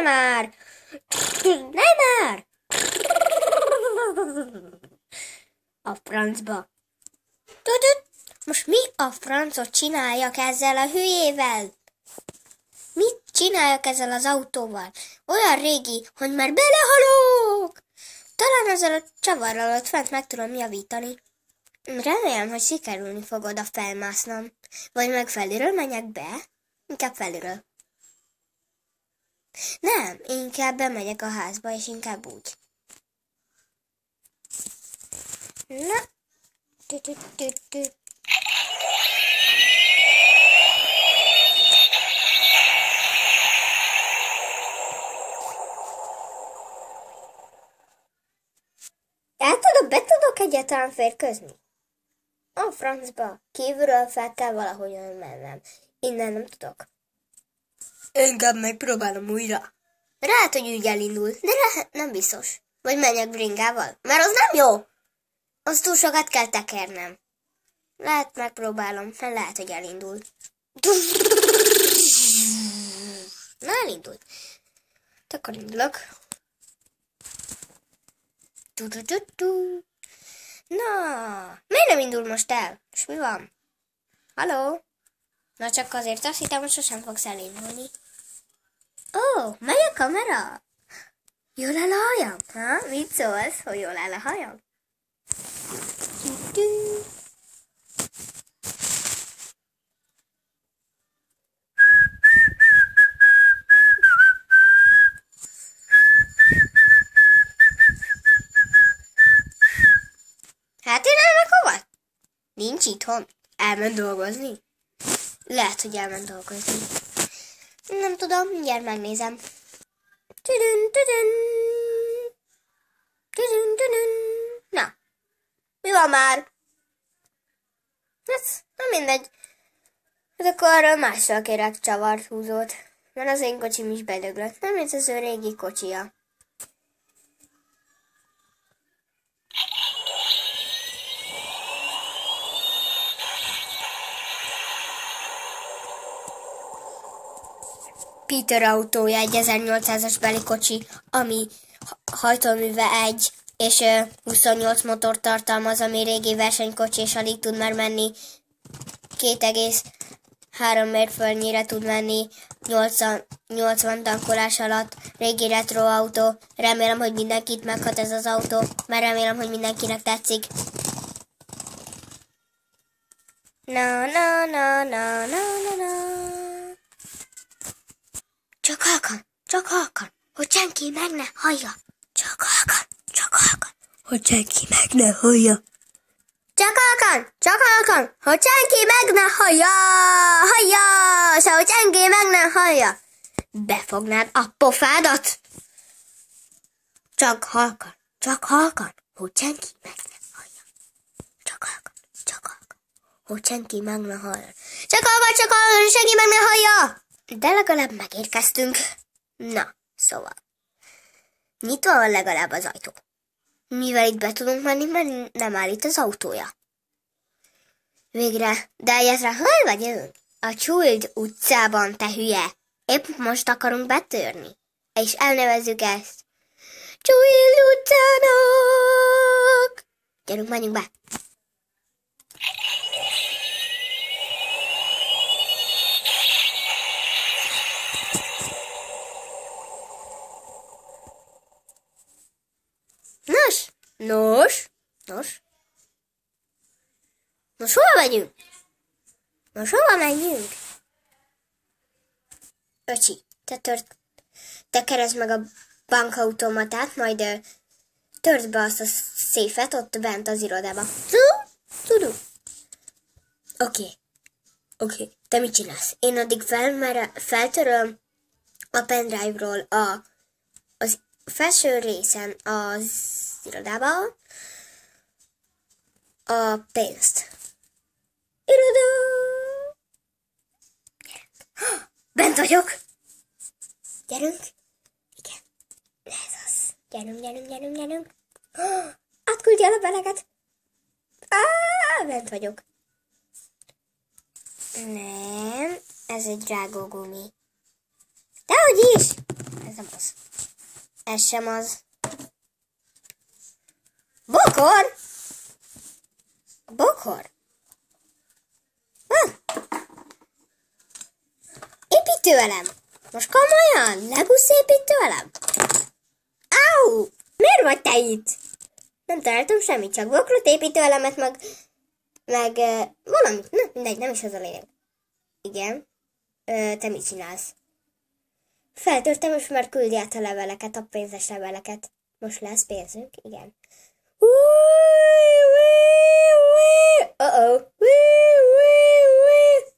már! Ne már! A francba. Tudod, most mi a francot csináljak ezzel a hülyével? Mit csináljak ezzel az autóval? Olyan régi, hogy már belehalok! Talán ezzel a csavarral ott fent meg tudom javítani. Remélem, hogy sikerülni fog oda felmásznom. Vagy meg felülről menjek be? Inkább felülről. Nem, inkább bemegyek a házba, és inkább úgy. Na. Be tudok egyáltalán férkőzni? A francba, kívülről fel kell valahogyan mennem. Innen nem tudok. Inkább megpróbálom újra. Lehet, hogy úgy elindul, de nem biztos. Vagy menjek bringával, mert az nem jó. Az túl sokat kell tekernem. Lehet megpróbálom, mert lehet, hogy elindul. Na, elindult. Akkor indulok. Na, miért nem indul most el? És mi van? Halló? Na csak azért azt hittem, hogy sosem fogsz elindulni. Ó, megy a kamera? Jól áll a hajam? Ha? Mit szólsz, hogy jól áll a hajam? Hát én elmek hova? Nincs itthon. Elment dolgozni? Lehet, hogy elment dolgozni. Nem tudom, mindjárt megnézem. Na, mi van már? Ez nem mindegy. Hát akkor arra mással kérek csavart, húzót. Mert az én kocsim is bedöglött. Nem ez az ő régi kocsia. Peter autója egy 1800-as beli kocsi, ami hajtóműve 1 és 28 motor tartalmaz, ami régi versenykocsi, és alig tud már menni. 2,3 mérföldnyire tud menni 80 tankolás alatt. Régi retro autó. Remélem, hogy mindenkit meghat ez az autó, mert remélem, hogy mindenkinek tetszik. Na na na na na na na. Csak halkan, hogy senki meg ne hallja. Csak halkan, hogy senki meg ne hallja. Csak halkan, hogy senki meg ne hallja. Hogy senki meg ne hallja. Befognád a pofádat. Csak halkan, hogy senki meg ne hallja. Csak halkan, hogy senki meg ne hallja. Csak halkan, hogy senki meg ne hallja. De legalább megérkeztünk. Na, szóval. Nyitva van legalább az ajtó. Mivel itt be tudunk menni, mert nem áll itt az autója. Végre, de egyáltalán hol vagyunk? A Csuld utcában, te hülye. Épp most akarunk betörni. És elnevezzük ezt Csuld utcának. Gyerünk, menjünk be. Nos, hova megyünk? Öcsi, te keresd meg a bankautomatát, majd törd be azt a széfet ott bent az irodába. Tudom. Oké. Te mit csinálsz? Én addig feltöröm a pendrive-ról az felső részen az irodába a pénzt. Iroda! Bent vagyok! Gyerünk! Igen, ez az. Gyerünk. Átküldj el a beleget! Bent vagyok. Nem, ez egy rágógumi. Dehogy is! ez nem az. Ez sem az. Bokor! Bokor? Építőelem. Most komolyan? Legusz építőelem? Áú! Miért vagy te itt? Nem találtam semmit, csak bokrot, építőelemet, meg valamit. Na, mindegy, nem is az a lényeg. Igen. Te mit csinálsz? Feltörtem, és már küldi át a leveleket, a pénzes leveleket. Most lesz pénzünk? Igen. Uh-oh.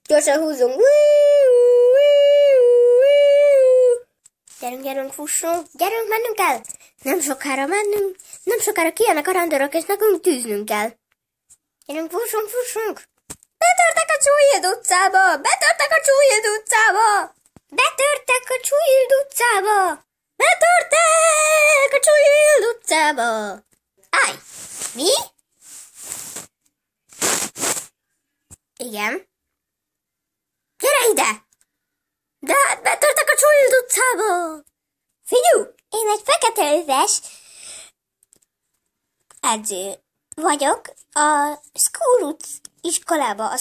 Gyorsan húzunk. Gyerünk, fussunk. Gyerünk, mennünk kell. Nem sokára mennünk. Nem sokára kijönnek a rendőrök, és nekünk tűznünk kell. Gyerünk, fussunk. Betörtek a Csúlyild utcába. Betörtek a Csúlyild utcába. Betörtek a Csúlyild utcába. Betörtek a Csúlyild utcába. Állj! Mi? Igen. Gyere ide! De hát betörtek a Csúlyild utcába! Figyelj! Én egy fekete öves edző vagyok a school iskolába, a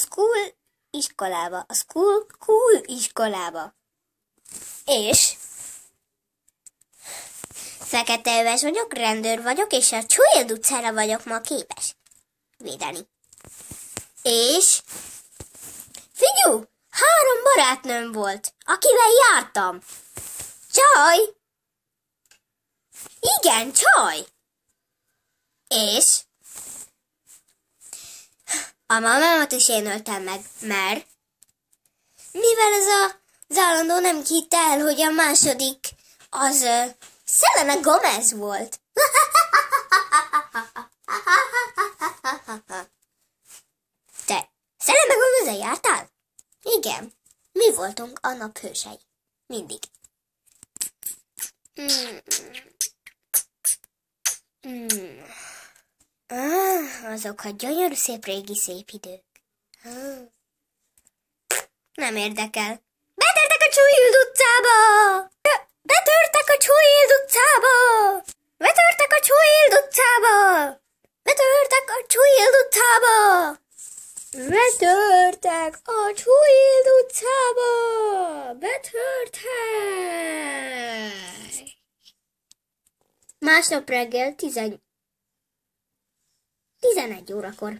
school iskolába. És fekete öves vagyok, rendőr vagyok, és a Csúlyild utcára vagyok ma képes védeni. És figyelj! 3 barátnőm volt, akivel jártam. Csaj! Igen, csaj! És a mamámat is én öltem meg, mert mivel az állandó nem hitte el, hogy a második az Selena Gomez volt. Te Selena Gomez-el jártál? Igen, mi voltunk a nap hősei. Mindig. Azok a gyönyörű szép régi szép idők. Nem érdekel. Betörtek a Csúlyild utcába! Betörtek a Csúlyild utcába! Betörtek a Csúlyild utcába! Betörtek a Csúlyild utcába! Betörtek a Csúlyild utcába! Betörtek! Másnap reggel 11 órakor.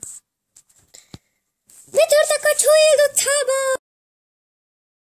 Betörtek a Csúlyild utcába!